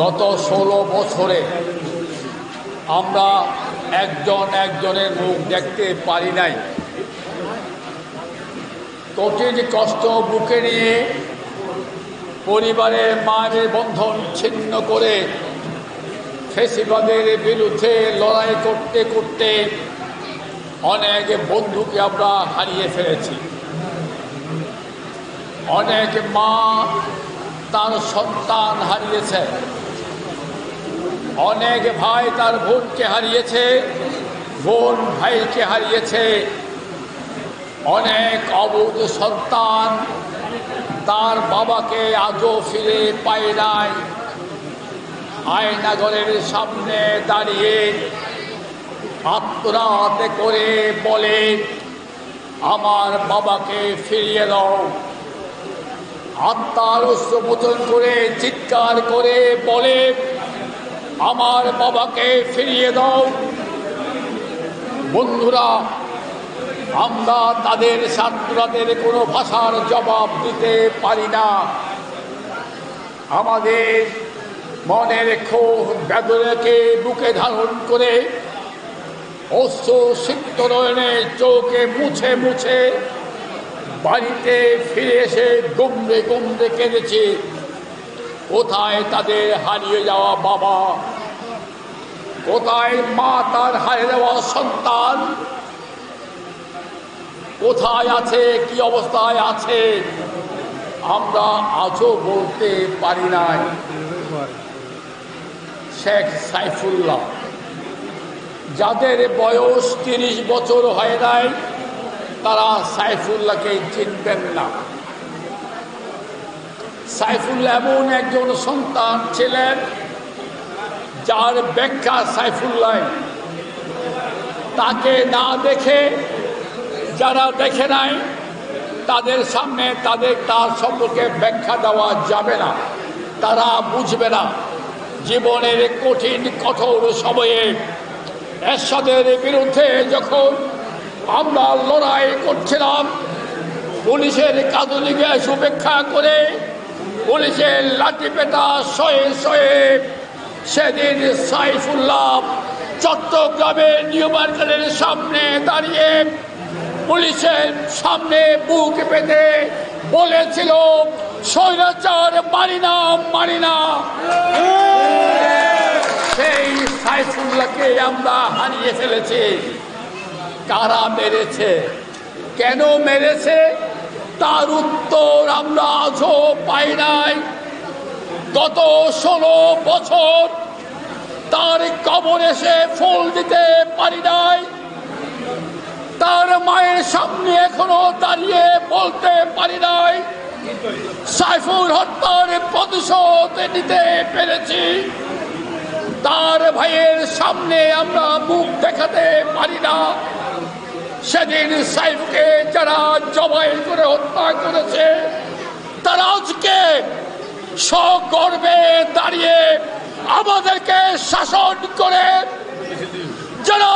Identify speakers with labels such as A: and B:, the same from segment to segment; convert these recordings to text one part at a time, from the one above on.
A: গত 16 বছরে আমরা একজন একজনের মুখ দেখতে পারি নাই। কঠিন কষ্ট বুকে নিয়ে পরিবারের মায়ের বন্ধন ছিন্ন করে ফ্যাসিবাদের বিরুদ্ধে লড়াই করতে করতে অনেক বন্ধুকে আমরা হারিয়ে ফেলেছি। অনেক মা তার সন্তান হারিয়েছে, অনেক ভাই তার বোনকে হারিয়েছে, বোন ভাইকে হারিয়েছে, অনেক অবুধ সন্তান তার বাবাকে আজও ফিরে পায় নাই। আয়নাঘরের সামনে দাঁড়িয়ে আত্মনাদ করে বলে, আমার বাবাকে ফিরিয়ে দাও। আত্মার অশ্রুমোচন করে চিৎকার করে বলে, আমার বাবাকে ফিরিয়ে দাও। বন্ধুরা, আমরা তাদের ছাত্রদের কোনো ভাষার জবাব দিতে পারি না। আমাদের মনের ক্ষোভ বেদনাকে বুকে ধারণ করে অশ্রু সিক্ত নয়নে চোখে মুছে মুছে বাড়িতে ফিরে এসে গুমড়ে গুমড়ে কেঁদেছে। কোথায় তাদের হারিয়ে যাওয়া বাবা? কোথায় মা তার হারিয়ে যাওয়া সন্তান? কোথায় আছে, কি অবস্থায় আছে আমরা আজও বলতে পারি নাই। শেখ সাইফুল্লাহ, যাদের বয়স 30 বছর হয় নাই, তারা সাইফুল্লাহকে চিনবেন না। সাইফুল্লাহ এমন একজন সন্তান ছিলেন যার ব্যাখ্যা সাইফুল্লাহ। তাকে না দেখে, যারা দেখে নাই তাদের সামনে তার সম্পর্কে ব্যাখ্যা দেওয়া যাবে না। তারা বুঝবে না। জীবনের কঠিন কঠোর সময়ে এরশাদের বিরুদ্ধে যখন আমরা লড়াই করছিলাম, পুলিশের কাঁদুনি গ্যাস উপেক্ষা করে, পুলিশের লাঠি পেটা সয়ে সয়ে, সেদিন সাইফুল্লাহ চট্টগ্রামের নিউ মার্কেটের সামনে দাঁড়িয়ে পুলিশের সামনে বুক পেতে বলেছিল, স্বৈরাচার মানি না, মানি না। সেই সাইফুল্লাহকে আমরা হারিয়ে ফেলেছি। কারা মেরেছে, কেন মেরেছে, তার উত্তর আমরা আজও পাই নাই। গত 16 বছর তার কবরে এসে ফুল দিতে পারি নাই। তার মায়ের সামনে এখনো দাঁড়িয়ে বলতে পারি নাই সাইফুল হত্যার প্রতিশোধ নিতে পেরেছি। তার ভাইয়ের সামনে আমরা মুখ দেখাতে পারি না। সেদিন সাইফকে যারা জবাই করে হত্যা করেছে, তারা আজকে সগর্বে দাঁড়িয়ে আমাদেরকে শাসন করে, যারা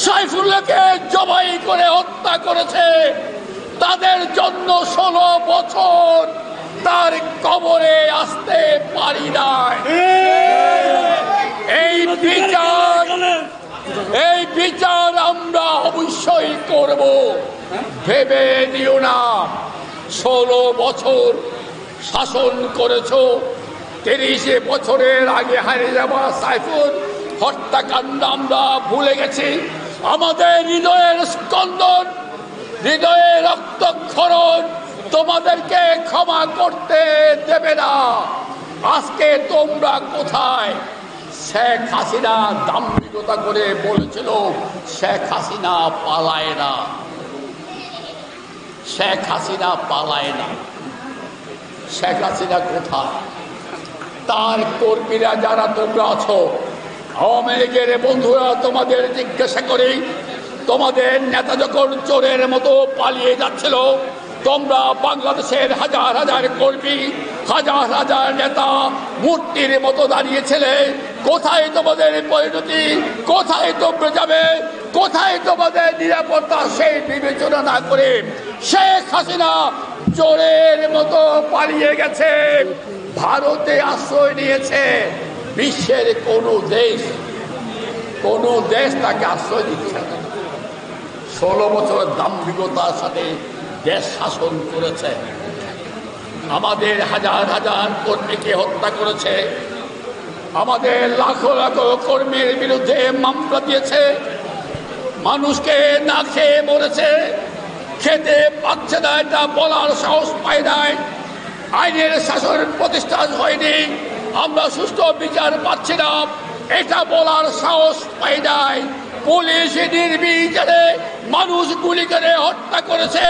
A: সাইফুল্লাহকে জবাই করে হত্যা করেছে, তাদের জন্য 16 বছর তার কবরে আসতে পারি নাই। এই বিচার আমরা অবশ্যই করব। ভেবে দিও না 16 বছর শাসন করেছ, 30 বছরের আগে হারিয়ে যাওয়া সাইফুল হত্যাকাণ্ড আমরা ভুলে গেছি। আমাদের হৃদয়ের স্পন্দন, হৃদয়ের রক্তক্ষরণ তোমাদেরকে ক্ষমা করতে দেবে না। আজকে তোমরা কোথায়? শেখ হাসিনা দাম্ভিকতা করে বলেছিল শেখ হাসিনা পালায় না, শেখ হাসিনা পালায় না। শেখ হাসিনা কোথায়? তার কর্মীরা যারা তোমরা আছো, আওয়ামী লীগের বন্ধুরা, তোমাদের জিজ্ঞাসা করি, তোমাদের নেতা যখন চোরের মতো পালিয়ে যাচ্ছিল, তোমরা বাংলাদেশের হাজার হাজার কর্মী, হাজার হাজার নেতা মূর্তির মতো দাঁড়িয়েছিলে। কোথায় তোমাদের পরিণতি? কোথায় তোমরা যাবে? কোথায় তোমাদের নিরাপত্তা? সেই বিবেচনা না করে শেখ হাসিনা চোরের মতো পালিয়ে গেছে। ভারতে আশ্রয় নিয়েছে, বিশ্বের কোনো দেশ তাকে আশ্রয় দিচ্ছে না। 16 বছরের দাম্ভিকতার সাথে দেশ শাসন করেছে, আমাদের হাজার হাজার কর্মীকে হত্যা করেছে, আমাদের লাখো লাখো কর্মীর বিরুদ্ধে মামলা দিয়েছে, মানুষকে না খেয়ে মরেছে, খেতে পাচ্ছে না এটা বলার সাহস পায় নাই, আইনের শাসন প্রতিষ্ঠা হয়নি, আমরা সুস্থ বিচার পাচ্ছি না এটা বলার সাহস পাই নাই, পুলিশ নির্বিচারে মানুষ গুলি করে হত্যা করেছে,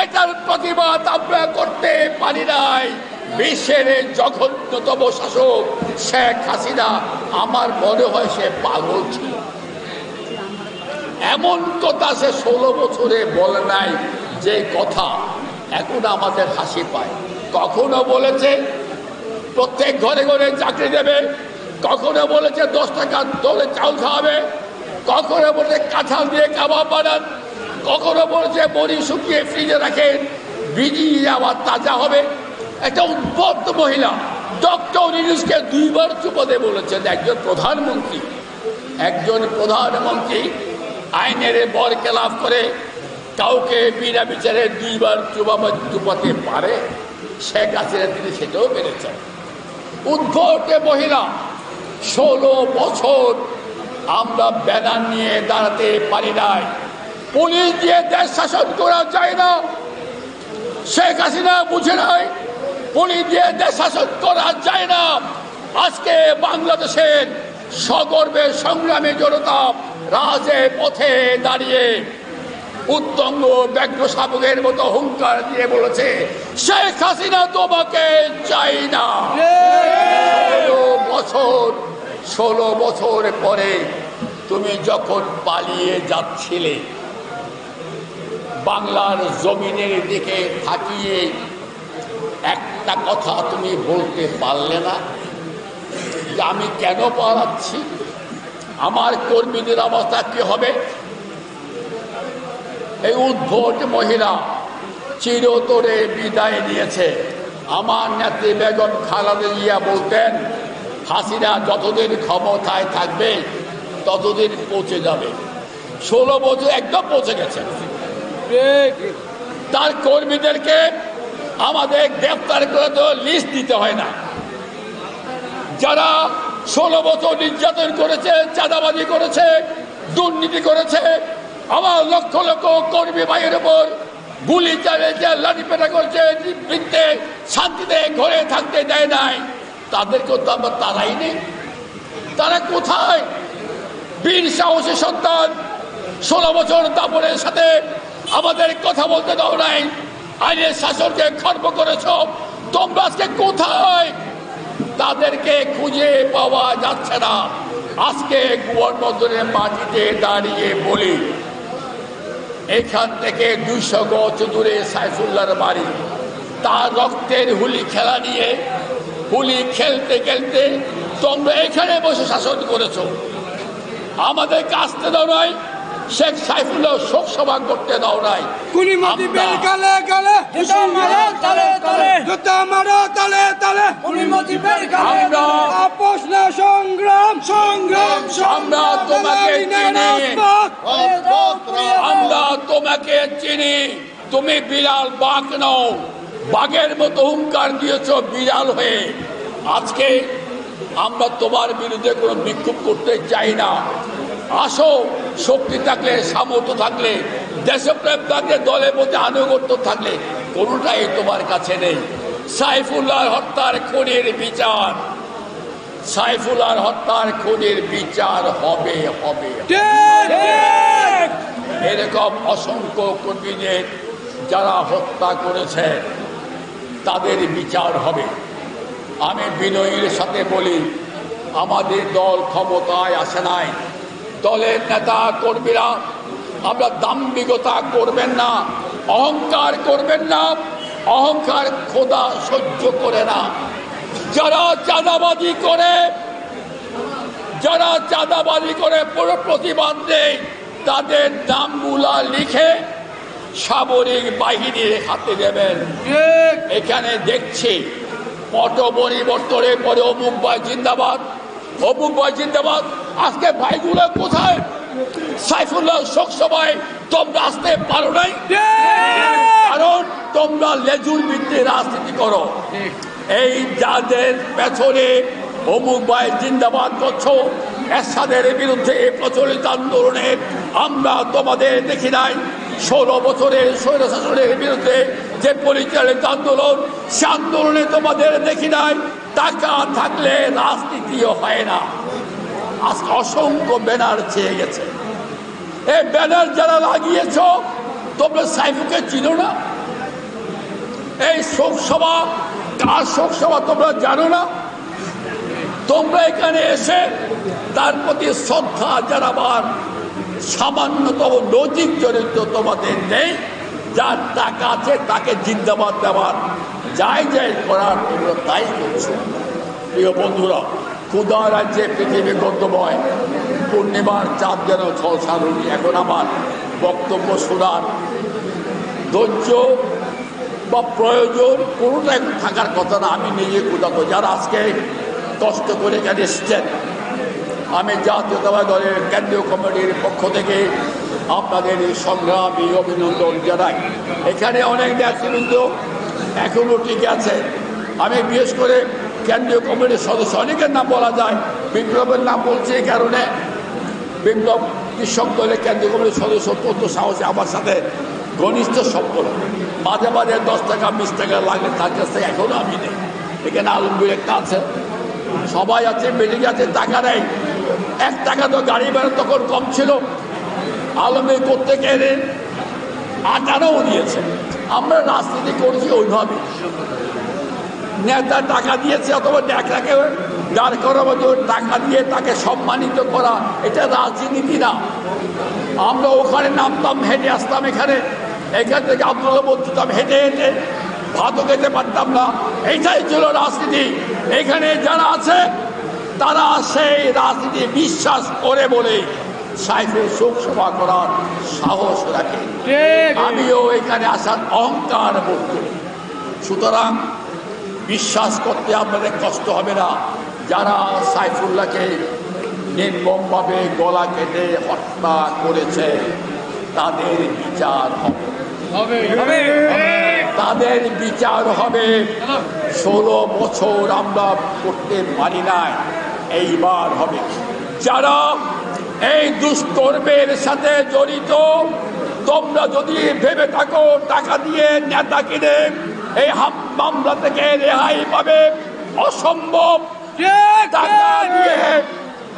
A: এটার প্রতিবাদ আমরা করতে পারি নাই। বিশ্বের জঘন্যতম শাসক শেখ হাসিনা, আমার মনে হয় সে পাগল ছিল। এমন কথা সে 16 বছরে বলে নাই যে কথা এখন আমাদের হাসি পায়। কখনো বলেছে প্রত্যেক ঘরে ঘরে চাকরি দেবে, কখনো বলেছে 10 টাকা দলে চাউল খাওয়াবে, কখনো বলেছে কাঁঠাল দিয়ে কাবাব বানান, কখনো বলেছে বড়ি শুকিয়ে ফ্রিজে রাখেন, ভিজিয়ে আবার তাজা হবে। একটা উদ্ভট মহিলা ডক্টর ইউনূসকে 2 বার চুপাতে বলেছেন। একজন প্রধানমন্ত্রী আইনের বরখেলাপ করে কাউকে বিনা বিচারে 2 বার চুপাতে পারে? শেখ হাসিনা তিনি সেটাও পেরেছেন। উদ্ভট মহিলা। 16 বছর আমরা ব্যানার নিয়ে দাঁড়াতে পারি নাই, পুলিশ দিয়ে দেশ শাসন করা যায় না। শেখ হাসিনা বুঝে নাই পুলিশ দিয়ে দেশ শাসন করা যায় না। আজকে বাংলাদেশের সগর্বে সংগ্রামী জনতা রাজে পথে দাঁড়িয়ে উত্তঙ্গ ব্যগ্র শাবকের মতো হুঙ্কার দিয়ে বলেছে, শেখ হাসিনা তোমাকে চাই না। 16 বছর পরে তুমি যখন পালিয়ে যাচ্ছিলে, বাংলার জমিনের দিকে তাকিয়ে একটা কথা তুমি বলতে পারলে না যে আমি কেন পালাচ্ছি, আমার কর্মীদের অবস্থা কি হবে? এই উদ্ভট মহিলা চিরতরে বিদায় নিয়েছে। আমার নেত্রী বেগম খালেদা জিয়া বলতেন, হাসিনা যতদিন ক্ষমতায় থাকবে ততদিন পৌঁছে যাবে। 16 বছর একদম পৌঁছে গেছে। তার কর্মীদেরকে আমাদের গ্রেফতার করে তো লিস্ট দিতে হয় না। যারা 16 বছর নির্যাতন করেছে, চাঁদাবাজি করেছে, দুর্নীতি করেছে, আমার লক্ষ লক্ষ কর্মী ভাইয়ের উপর গুলি চালিয়েছে, লাঠিপেটা করেছে, বৃত্তে শান্তিতে ঘরে থাকতে দেয় নাই, তাদেরকেও তো আমরা তারাই নেই। তারা কোথায়? বীর সাহসী সন্তান 16 বছর দাপনের সাথে আমাদের কথা বলতে দাও নাই, আইনের শাসনকে খর্ব করেছ, তোমরা আজকে কোথায়? তাদেরকে খুঁজে পাওয়া যাচ্ছে না। আজকে গোয়ালবন্দরের মাটিতে দাঁড়িয়ে বলি, এখান থেকে 200 গজ দূরে সাইফুল্লাহর বাড়ি। তার রক্তের হুলি খেলা নিয়ে হুলি খেলতে খেলতে তোমরা এখানে বসে শাসন করেছ, আমাদেরকে আসতে দাও নাই, শেখ সাইফুল্লাহ শোক সভা করতে দাও নাই। আমরা তোমাকে চিনি, তুমি বিড়াল বাঘ নও, বাঘের মতো হুঙ্কার দিয়েছ বিড়াল হয়ে। আজকে আমরা তোমার বিরুদ্ধে কোনো বিক্ষোভ করতে চাই না। আসো, শক্তি থাকলে, সামর্থ্য থাকলে, দেশপ্রেম থাকলে, দলের মধ্যে আনুগত্য থাকলে, কোনোটাই তোমার কাছে নেই। সাইফুল্লাহর হত্যার খুনির বিচার, সাইফুল্লাহর হত্যার খুনির বিচার হবে হবে। এরকম অসংখ্য কর্মীদের যারা হত্যা করেছে তাদের বিচার হবে। আমি বিনয়ের সাথে বলি, আমাদের দল ক্ষমতায় আসে নাই, দলের নেতা কর্মীরা আমরা দাম্ভিকতা করবেন না, অহংকার করবেন না, অহংকার খোদা সহ্য করে না। যারা চাঁদাবাজি করে পুরো প্রতিবাদ দেয়, তাদের নামগুলা লিখে সামরিক বাহিনীর হাতে দেবেন। এখানে দেখছি পট পরিবর্তনের পরে অমুক ভাই জিন্দাবাদ, অমুক ভাই জিন্দাবাদ। আজকে ভাইগুলো কোথায়? সাইফুল্লাহ শোক সভায় তোমরা আসতে পারো নাই, কারণ তোমরা লেজুর ভিত্তি রাজনীতি করো। এই যাদের পেছনে অমুক ভাই জিন্দাবাদ করছো, এরশাদের বিরুদ্ধে প্রচলিত আন্দোলনে আমরা তোমাদের দেখি নাই। 16 বছরের স্বৈরশাসনের বিরুদ্ধে যে পরিচালিত আন্দোলন, সে আন্দোলনে তোমাদের দেখি নাই। টাকা থাকলে রাজনীতিও হয় না। আজকে অসংখ্য ব্যানার চেয়ে গেছে। এই ব্যানার যারা লাগিয়েছ, তোমরা সাইফুকে চিনো না? এই শোক সভা কার শোক সভা তোমরা জানো না? তোমরা এখানে এসে তার প্রতি শ্রদ্ধা জানাবার সামান্যতম নৈতিক চরিত্র তোমাদের নেই। যার টাকা আছে তাকে জিন্দাবাদ দেওয়ার, যাই যাই করার তোমরা তাই করছো। প্রিয় বন্ধুরা, ক্ষুধা রাজ্যে পৃথিবী গদ্যময়, পূর্ণিমার চাঁদ যেন ঝলসারুনি। এখন আমার বক্তব্য শোনার ধৈর্য বা প্রয়োজন কোনোটা এখন থাকার কথা না। আমি নিজে ক্ষুধার্ত। যারা আজকে কষ্ট করে এখানে এসেছেন, আমি জাতীয়তাবাদী দলের কেন্দ্রীয় কমিটির পক্ষ থেকে আপনাদের এই সংগ্রামী অভিনন্দন জানাই। এখানে অনেক নেতৃবৃন্দ এখনও টিকে আছে। আমি বিশেষ করে কেন্দ্রীয় কমিটির সদস্য, অনেকের নাম বলা যায়, বিপ্লবের নাম বলছি এই কারণে, বিপ্লব কৃষক দলের কেন্দ্রীয় কমিটির সদস্য অত্যন্ত সাহসী, আমার সাথে ঘনিষ্ঠ সম্পর্ক। মাঝে মাঝে 10 টাকা 20 টাকা লাগে, তার কাছে এখনও আমি নেই। এখানে আলমগীর একটা আছে, সবাই আছে, মিটিং আছে, টাকা নেই। 1 টাকা তো গাড়ি ভাড়া তখন কম ছিল। আলমগীর করতে গেলে 18ও দিয়েছে। আমরা রাজনীতি করছি ওইভাবে, নেতা টাকা দিয়েছে অথবা নেতাকে দাঁড় করার মতো টাকা দিয়ে তাকে সম্মানিত করা, এটা রাজনীতি না। আমরা ওখানে নামতাম, হেঁটে আসতাম, এখান থেকে আব্দুল্লাহ বলতাম হেঁটে হেঁটে, ভাতও খেতে পারতাম না। এইটাই ছিল রাজনীতি। এখানে যারা আছে তারা সেই রাজনীতি বিশ্বাস করে বলে সাইফুল শোক সভা করার সাহস রাখে। আমিও এখানে আসার অহংকার বোধ করি। সুতরাং বিশ্বাস করতে আপনাদের কষ্ট হবে না। যারা সাইফুল্লাহকে নির্মমভাবে গলা কেটে হত্যা করেছে তাদের বিচার হবে, তাদের বিচার হবে। 16 বছর আমরা করতে পারি নাই, এইবার হবে। যারা এই দুষ্কর্মের সাথে জড়িত, তোমরা যদি ভেবে থাকো টাকা দিয়ে নেতা কিনে এই মামলা থেকে রেহাই পাবে, অসম্ভব। টাকা দিয়ে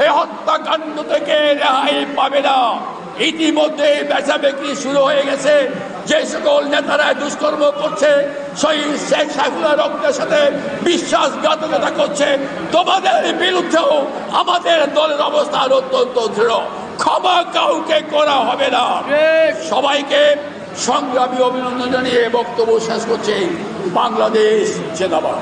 A: এই হত্যাকাণ্ড থেকে রেহাই পাবে না। ইতিমধ্যে বেচা বিক্রি শুরু হয়ে গেছে। যে সকল নেতারা দুষ্কর্ম করছে, শহীদ শেখ সাইফুল্লাহর রক্তের সাথে বিশ্বাসঘাতকতা করছে, তোমাদের বিরুদ্ধেও আমাদের দলের অবস্থান অত্যন্ত দৃঢ়। ক্ষমা কাউকে করা হবে না। সবাইকে সংগ্রামী অভিনন্দন জানিয়ে বক্তব্য শেষ করছে। বাংলাদেশ জিন্দাবাদ।